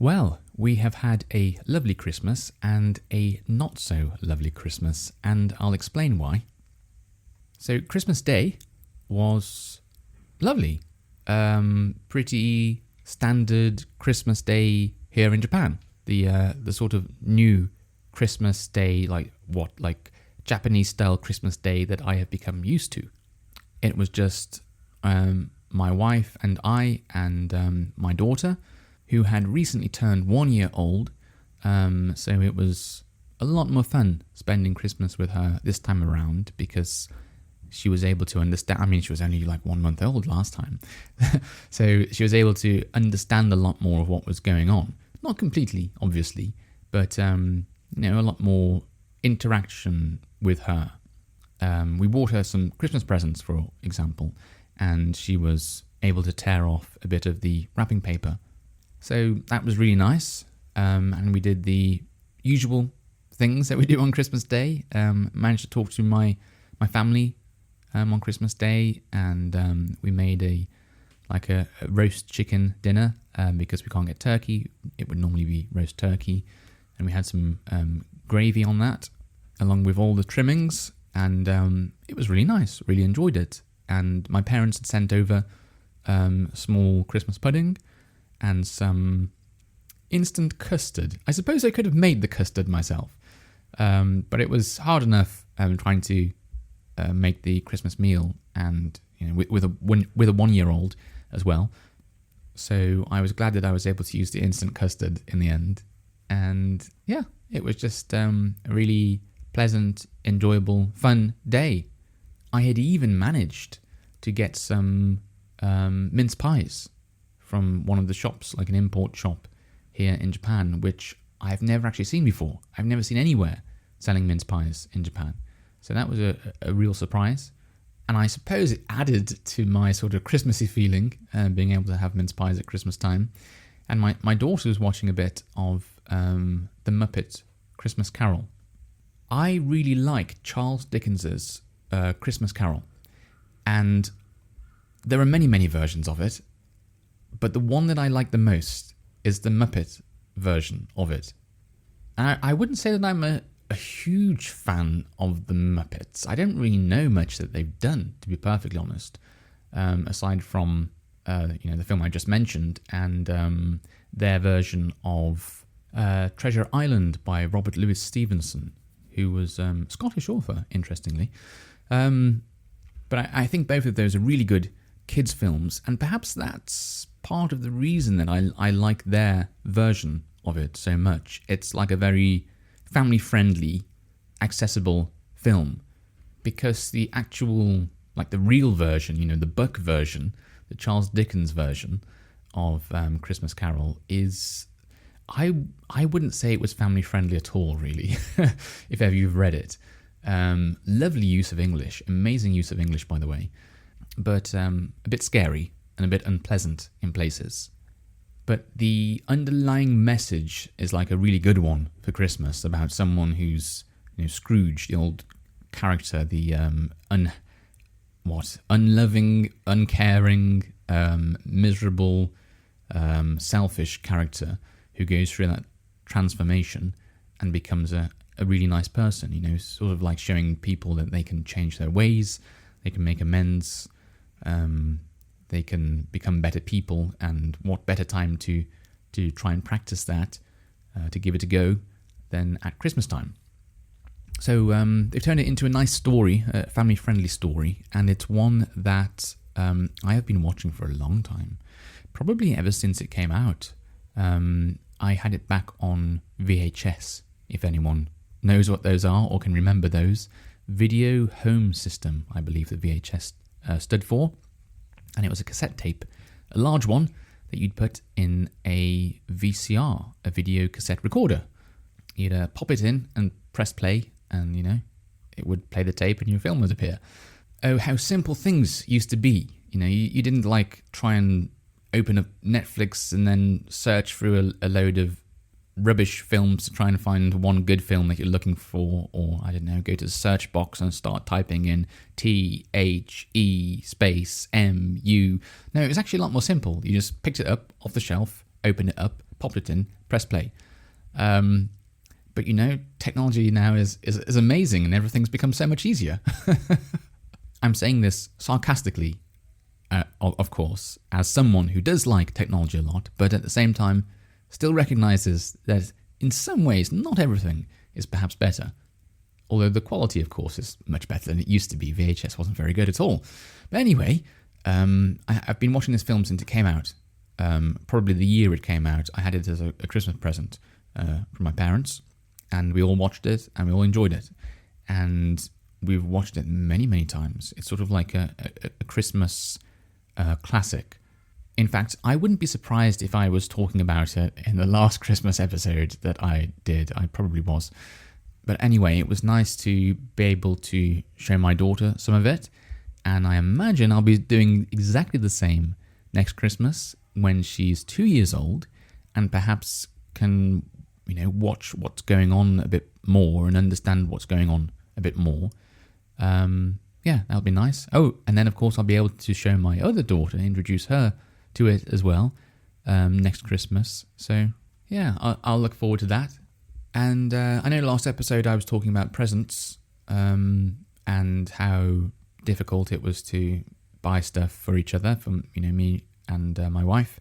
Well, we have had a lovely Christmas and a not so lovely Christmas, and I'll explain why. So, Christmas Day was lovely. Pretty standard Christmas Day here in Japan. The sort of new Christmas Day, like Japanese style Christmas Day that I have become used to. It was just my wife and I and my daughter, who had recently turned 1 year old. So it was a lot more fun spending Christmas with her this time around because she was able to understand. I mean, she was only like 1 month old last time. So she was able to understand a lot more of what was going on. Not completely, obviously, but a lot more interaction with her. We bought her some Christmas presents, for example, and she was able to tear off a bit of the wrapping paper. So that was really nice, and we did the usual things that we do on Christmas Day. Managed to talk to my family on Christmas Day, and we made a roast chicken dinner because we can't get turkey. It would normally be roast turkey, and we had some gravy on that, along with all the trimmings, and it was really nice. Really enjoyed it. And my parents had sent over small Christmas pudding and some instant custard. I suppose I could have made the custard myself, but it was hard enough trying to make the Christmas meal, and with a 1 year old as well. So I was glad that I was able to use the instant custard in the end, and yeah, it was just a really pleasant, enjoyable, fun day. I had even managed to get some mince pies from one of the shops, like an import shop here in Japan, which I've never actually seen before. I've never seen anywhere selling mince pies in Japan. So that was a real surprise. And I suppose it added to my sort of Christmassy feeling, being able to have mince pies at Christmas time. And my daughter was watching a bit of The Muppet Christmas Carol. I really like Charles Dickens's Christmas Carol. And there are many, many versions of it. But the one that I like the most is the Muppet version of it. And I wouldn't say that I'm a huge fan of the Muppets. I don't really know much that they've done, to be perfectly honest, aside from the film I just mentioned and their version of Treasure Island by Robert Louis Stevenson, who was a Scottish author, interestingly. But I think both of those are really good kids' films, and perhaps that's part of the reason that I like their version of it so much. It's like a very family-friendly, accessible film, because the actual, like the real version, the book version, the Charles Dickens version of Christmas Carol is, I wouldn't say it was family-friendly at all, really, if ever you've read it. Lovely use of English, amazing use of English, by the way, but a bit scary and a bit unpleasant in places. But the underlying message is like a really good one for Christmas, about someone who's, Scrooge, the old character, the unloving, uncaring, miserable, selfish character who goes through that transformation and becomes a really nice person, sort of like showing people that they can change their ways, they can make amends, they can become better people, and what better time to try and practice that, to give it a go, than at Christmas time. So they've turned it into a nice story, a family-friendly story, and it's one that I have been watching for a long time, probably ever since it came out. I had it back on VHS, if anyone knows what those are or can remember those. Video Home System, I believe that VHS stood for. And it was a cassette tape, a large one that you'd put in a VCR, a video cassette recorder. You'd pop it in and press play, and, it would play the tape and your film would appear. Oh, how simple things used to be. You didn't try and open up Netflix and then search through a load of rubbish films to try and find one good film that you're looking for, or I don't know, go to the search box and start typing in THE space MU. No, it was actually a lot more simple. You just picked it up off the shelf, opened it up, popped it in, press play. But technology now is amazing, and everything's become so much easier. I'm saying this sarcastically, of course, as someone who does like technology a lot, but at the same time still recognizes that in some ways not everything is perhaps better. Although the quality, of course, is much better than it used to be. VHS wasn't very good at all. But anyway, I've been watching this film since it came out. Probably the year it came out. I had it as a Christmas present from my parents, and we all watched it, and we all enjoyed it. And we've watched it many, many times. It's sort of like a Christmas classic. In fact, I wouldn't be surprised if I was talking about it in the last Christmas episode that I did. I probably was. But anyway, it was nice to be able to show my daughter some of it. And I imagine I'll be doing exactly the same next Christmas when she's 2 years old and perhaps can, watch what's going on a bit more and understand what's going on a bit more. Yeah, that'll be nice. Oh, and then of course I'll be able to show my other daughter, introduce her to it as well next Christmas. So yeah, I'll look forward to that. And I know last episode I was talking about presents and how difficult it was to buy stuff for each other, from me and my wife.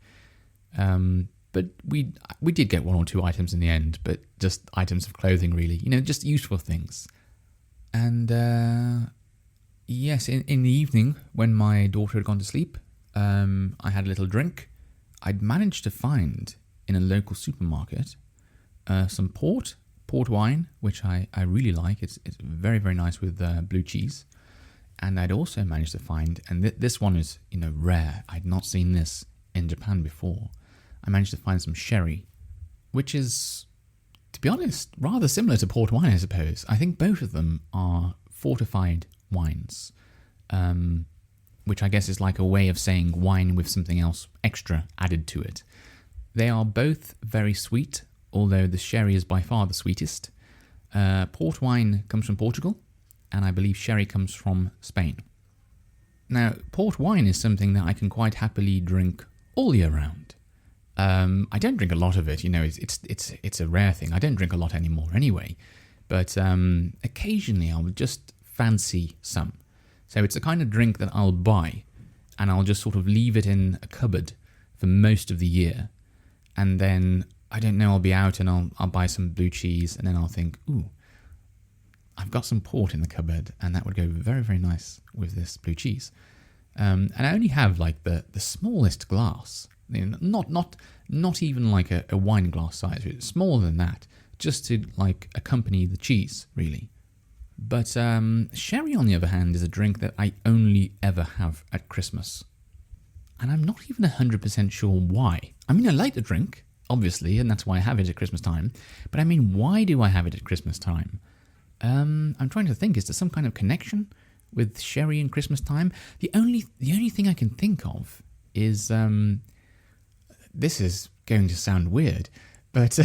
But we did get one or two items in the end, but just items of clothing really, just useful things. And yes, in the evening when my daughter had gone to sleep, I had a little drink. I'd managed to find in a local supermarket some port wine, which I really like. It's very, very nice with blue cheese. And I'd also managed to find, and this one is rare. I'd not seen this in Japan before. I managed to find some sherry, which is, to be honest, rather similar to port wine, I suppose. I think both of them are fortified wines, which I guess is like a way of saying wine with something else extra added to it. They are both very sweet, although the sherry is by far the sweetest. Port wine comes from Portugal, and I believe sherry comes from Spain. Now, port wine is something that I can quite happily drink all year round. I don't drink a lot of it, it's a rare thing. I don't drink a lot anymore anyway, but occasionally I'll just fancy some. So it's the kind of drink that I'll buy, and I'll just sort of leave it in a cupboard for most of the year, and then I don't know, I'll be out and I'll buy some blue cheese, and then I'll think, ooh, I've got some port in the cupboard, and that would go very, very nice with this blue cheese. And I only have like the smallest glass, not even like a wine glass size, it's smaller than that, just to like accompany the cheese, really. But sherry, on the other hand, is a drink that I only ever have at Christmas. And I'm not even 100% sure why. I mean, I like the drink, obviously, and that's why I have it at Christmas time. But I mean, why do I have it at Christmas time? I'm trying to think, is there some kind of connection with sherry and Christmas time? The only thing I can think of is, this is going to sound weird, but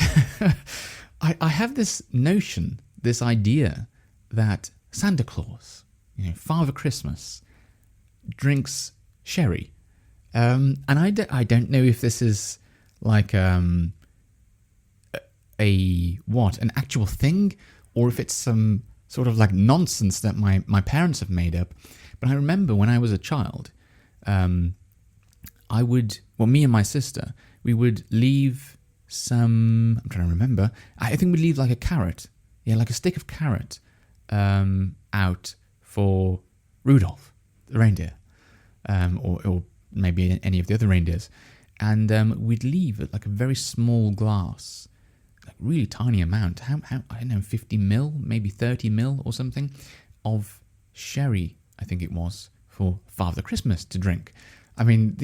I have this notion, this idea that Santa Claus, Father Christmas, drinks sherry. And I don't know if this is like an actual thing, or if it's some sort of like nonsense that my parents have made up. But I remember when I was a child, me and my sister, we would leave some, I'm trying to remember, I think we'd leave like a carrot, like a stick of carrot out for Rudolph, the reindeer, or maybe any of the other reindeers. And we'd leave like a very small glass, like really tiny amount, how I don't know, 50 ml, maybe 30 ml or something, of sherry, I think it was, for Father Christmas to drink. I mean,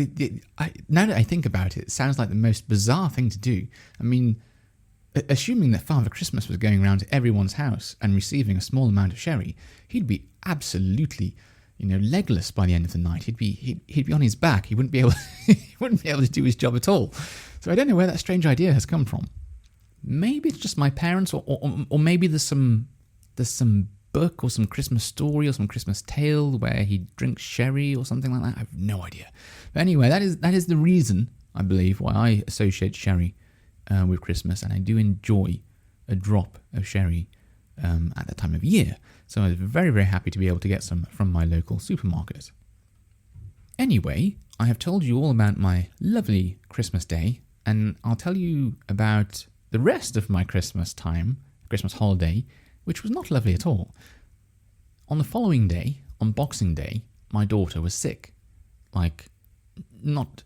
now that I think about it, it sounds like the most bizarre thing to do. I mean, assuming that Father Christmas was going around to everyone's house and receiving a small amount of sherry, he'd be absolutely, legless by the end of the night. He'd be on his back. He wouldn't be able to do his job at all. So I don't know where that strange idea has come from. Maybe it's just my parents, or maybe there's some book or some Christmas story or some Christmas tale where he drinks sherry or something like that. I have no idea. But anyway, that is the reason, I believe, why I associate sherry with Christmas, and I do enjoy a drop of sherry at that time of year. So I was very, very happy to be able to get some from my local supermarket. Anyway, I have told you all about my lovely Christmas day, and I'll tell you about the rest of my Christmas holiday, which was not lovely at all. On the following day, on Boxing Day, my daughter was sick. Not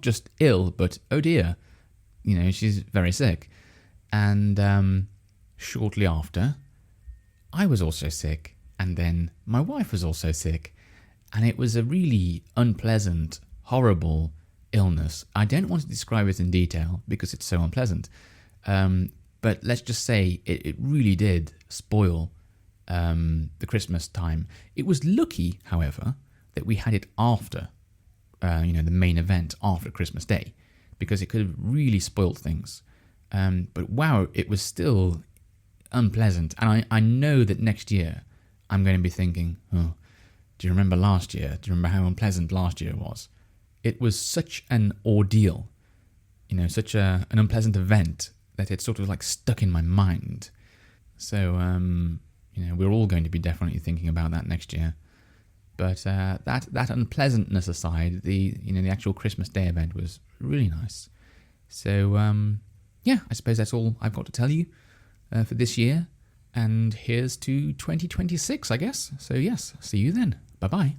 just ill, but oh dear, she's very sick. And shortly after, I was also sick, and then my wife was also sick, and it was a really unpleasant, horrible illness. I don't want to describe it in detail because it's so unpleasant, but let's just say it really did spoil the Christmas time. It was lucky, however, that we had it after, the main event after Christmas Day, because it could have really spoiled things. But wow, it was still unpleasant. And I know that next year I'm going to be thinking, oh, do you remember last year? Do you remember how unpleasant last year was? It was such an ordeal, such an unpleasant event that it's sort of like stuck in my mind. So, we're all going to be definitely thinking about that next year. But that unpleasantness aside, the actual Christmas Day event was really nice. So, I suppose that's all I've got to tell you for this year. And here's to 2026, I guess. So yes, see you then. Bye-bye.